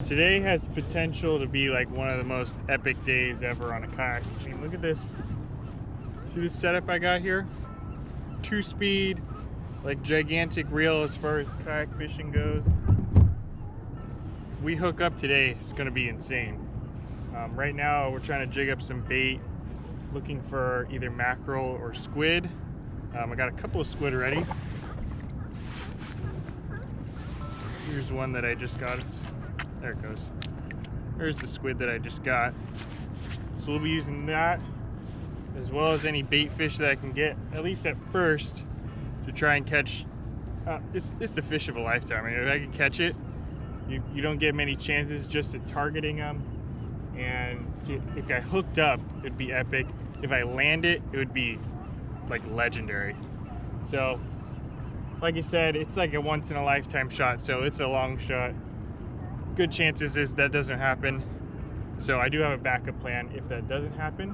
Today has potential to be like one of the most epic days ever on a kayak. I mean, look at this. See this setup I got here? 2-speed, like gigantic reel as far as kayak fishing goes. We hook up today, it's gonna be insane. Right now we're trying to jig up some bait, looking for either mackerel or squid. I got a couple of squid already. Here's one that I just got. There it goes. There's the squid that I just got. So we'll be using that as well as any bait fish that I can get, at least at first, to try and catch. It's the fish of a lifetime. I mean, if I can catch it, you don't get many chances just at targeting them. And if I hooked up, it'd be epic. If I land it, it would be like legendary. So, like I said, it's like a once in a lifetime shot, so it's a long shot. Good chances is that doesn't happen. So I do have a backup plan if that doesn't happen.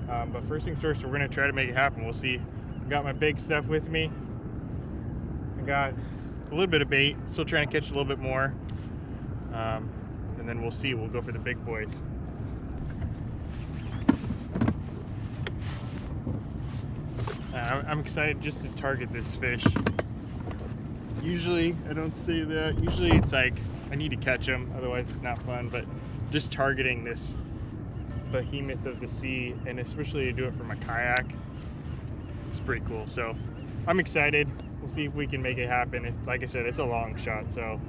But first things first, we're gonna try to make it happen. We'll see. I got my big stuff with me. I got a little bit of bait, still trying to catch a little bit more. And then we'll see, we'll go for the big boys. I'm excited just to target this fish. Usually, I don't say that. Usually it's like, I need to catch them, otherwise it's not fun, but just targeting this behemoth of the sea, and especially to do it from a kayak, it's pretty cool. So I'm excited. We'll see if we can make it happen. Like I said, it's a long shot, so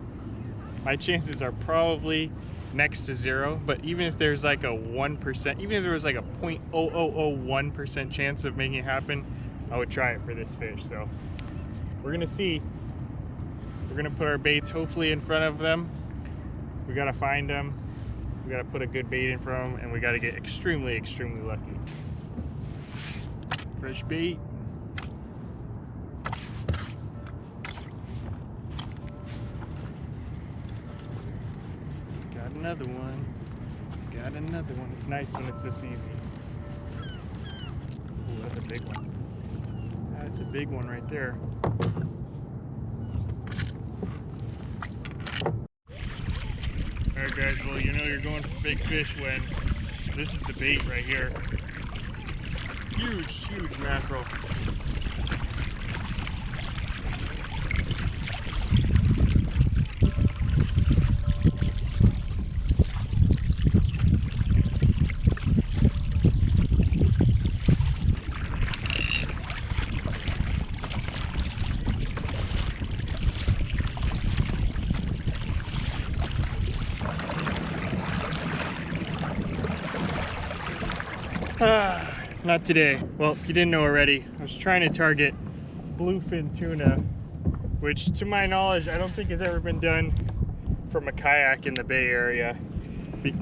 my chances are probably next to zero, but even if there's like a 1%, even if there was like a 0.0001% chance of making it happen, I would try it for this fish. So we're gonna see. We're gonna put our baits hopefully in front of them. We gotta find them. We gotta put a good bait in front of them, and we gotta get extremely, extremely lucky. Fresh bait. Got another one. Got another one. It's nice when it's this easy. Ooh, that's a big one. That's a big one right there. Alright guys, well you know you're going for big fish when this is the bait right here. Huge, huge mackerel. Not today. Well, if you didn't know already, I was trying to target bluefin tuna, which to my knowledge, I don't think has ever been done from a kayak in the Bay Area.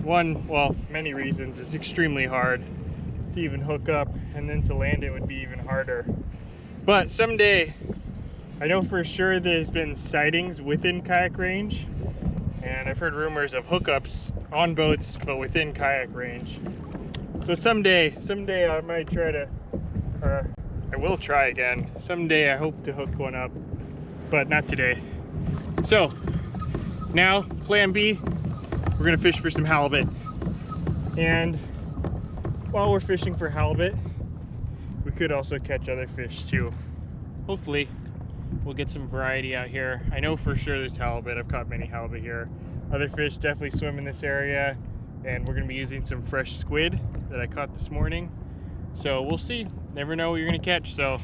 Well, many reasons. It's extremely hard to even hook up, and then to land it would be even harder. But someday, I know for sure there's been sightings within kayak range, and I've heard rumors of hookups on boats, but within kayak range. So someday I might try to, or I will try again. Someday I hope to hook one up, but not today. So now plan B, we're gonna fish for some halibut. And while we're fishing for halibut, we could also catch other fish too. Hopefully we'll get some variety out here. I know for sure there's halibut. I've caught many halibut here. Other fish definitely swim in this area. And we're gonna be using some fresh squid that I caught this morning. So we'll see, never know what you're gonna catch. So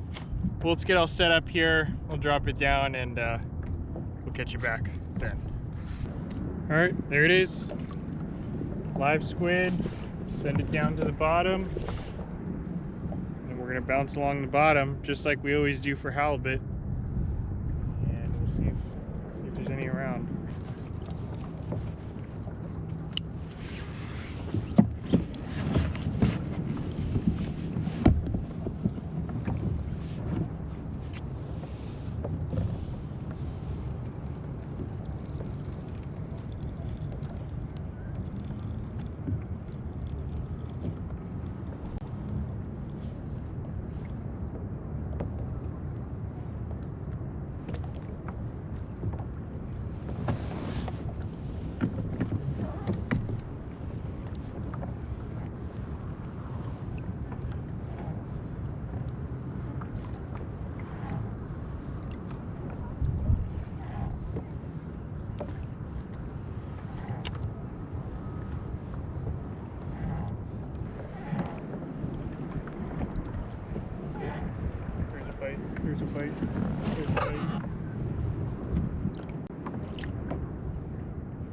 let's get all set up here. We'll drop it down and we'll catch you back then. All right, there it is. Live squid, send it down to the bottom. And we're gonna bounce along the bottom just like we always do for halibut. And we'll see if there's any around.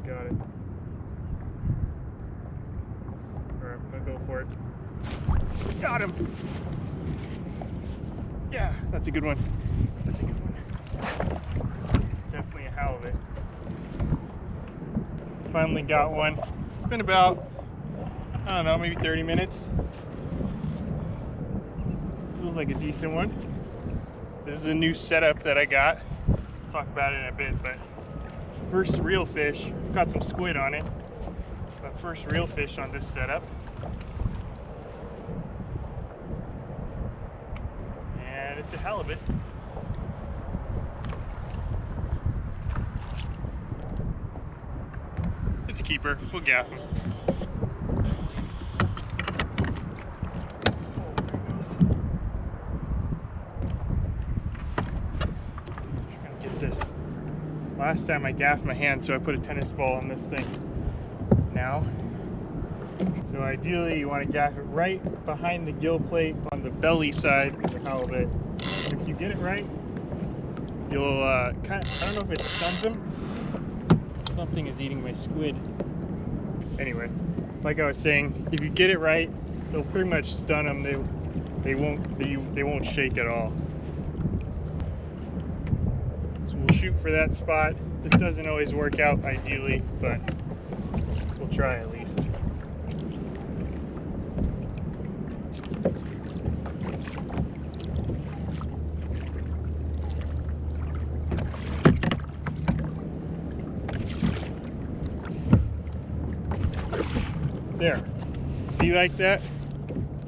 Got it. Alright, I'm gonna go for it. Got him! Yeah, that's a good one. That's a good one. Definitely a halibut. Finally got one. It's been about, I don't know, maybe 30 minutes. Feels like a decent one. This is a new setup that I got. I'll talk about it in a bit, but first real fish. Got some squid on it, but first real fish on this setup. And it's a halibut. It's a keeper. We'll gaff him. Last time I gaffed my hand, so I put a tennis ball on this thing now. So ideally you want to gaff it right behind the gill plate on the belly side of the halibut. And if you get it right, you'll I don't know if it stuns them. Something is eating my squid. Anyway, like I was saying, if you get it right, they'll pretty much stun them. They won't shake at all. We'll shoot for that spot. This doesn't always work out ideally, but we'll try at least. There. See, like that?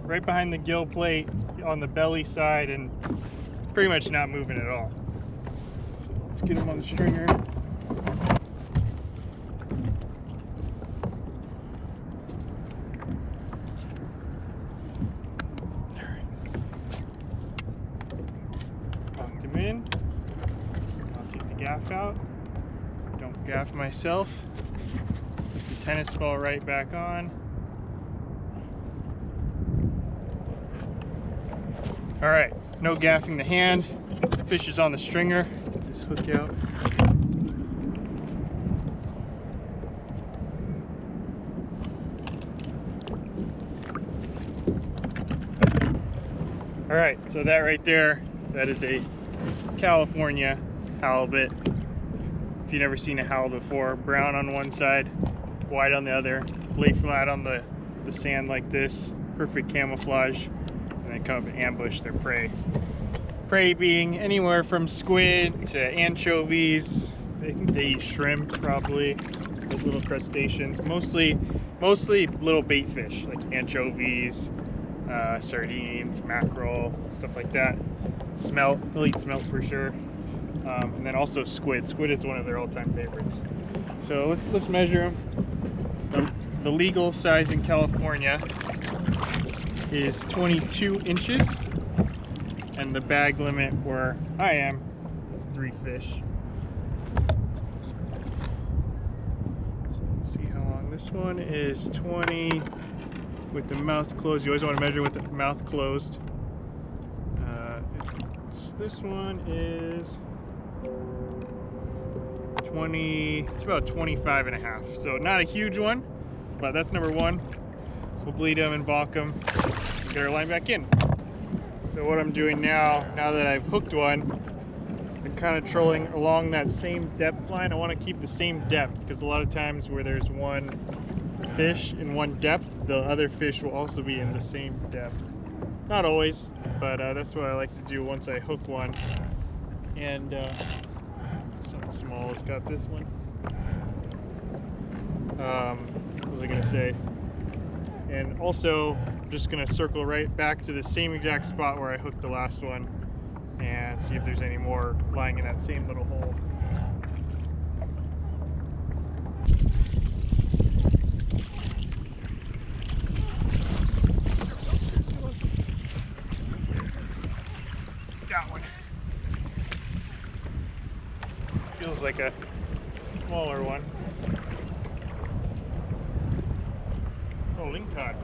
Right behind the gill plate on the belly side and pretty much not moving at all. Let's get him on the stringer. Locked him in. I'll take the gaff out. Don't gaff myself. Put the tennis ball right back on. All right, no gaffing the hand. The fish is on the stringer. This hook out. All right, so that right there, that is a California halibut. If you've never seen a halibut before, brown on one side, white on the other, lay flat on the sand like this, perfect camouflage, and then come up and ambush their prey. Prey being anywhere from squid to anchovies. I think they eat shrimp probably, those little crustaceans. Mostly little bait fish like anchovies, sardines, mackerel, stuff like that. Smelt, they'll eat smelt for sure. And then also squid. Squid is one of their all-time favorites. So let's measure them. The legal size in California is 22 inches. And the bag limit where I am is 3 fish. So let's see how long. This one is 20 with the mouth closed. You always want to measure with the mouth closed. This one is 20, it's about 25 and a half. So not a huge one, but that's number one. We'll bleed them and balk them and get our line back in. So what I'm doing now that I've hooked one, I'm kind of trolling along that same depth line. I want to keep the same depth because a lot of times where there's one fish in one depth, the other fish will also be in the same depth. Not always, but that's what I like to do once I hook one. And something small has got this one. What was I gonna say? And also, I'm just gonna circle right back to the same exact spot where I hooked the last one and see if there's any more lying in that same little hole. Got one. Feels like a smaller one. Oh, link cod.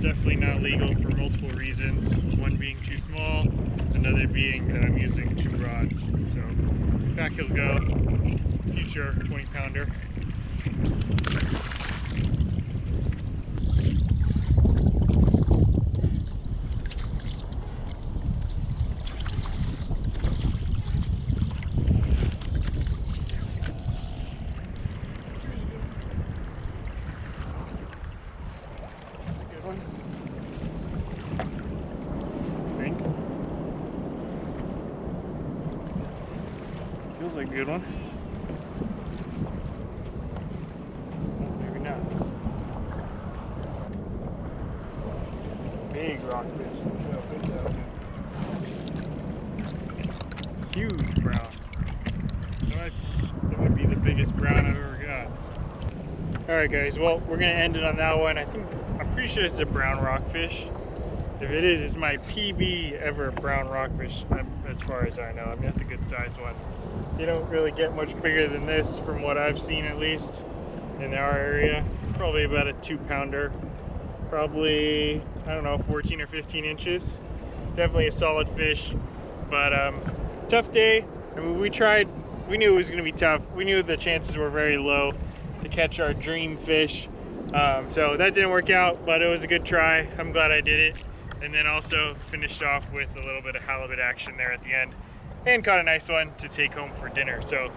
definitely not legal for multiple reasons. One being too small, another being that I'm using 2 rods. So back he'll go, future 20-pounder. Feels like a good one. Maybe not. Big rockfish. Huge brown. That might be the biggest brown I've ever got. Alright guys, well we're gonna end it on that one. I'm pretty sure it's a brown rockfish. If it is, it's my PB ever brown rockfish, as far as I know. I mean, that's a good size one. They don't really get much bigger than this from what I've seen, at least in our area. It's probably about a 2-pounder, probably, I don't know, 14 or 15 inches. Definitely a solid fish, but tough day. I mean, we knew it was gonna be tough. We knew the chances were very low to catch our dream fish. So that didn't work out, but it was a good try. I'm glad I did it. And then also finished off with a little bit of halibut action there at the end, and caught a nice one to take home for dinner. So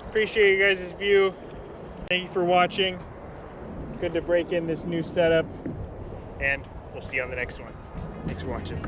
appreciate you guys' view. Thank you for watching. Good to break in this new setup, and we'll see you on the next one. Thanks for watching.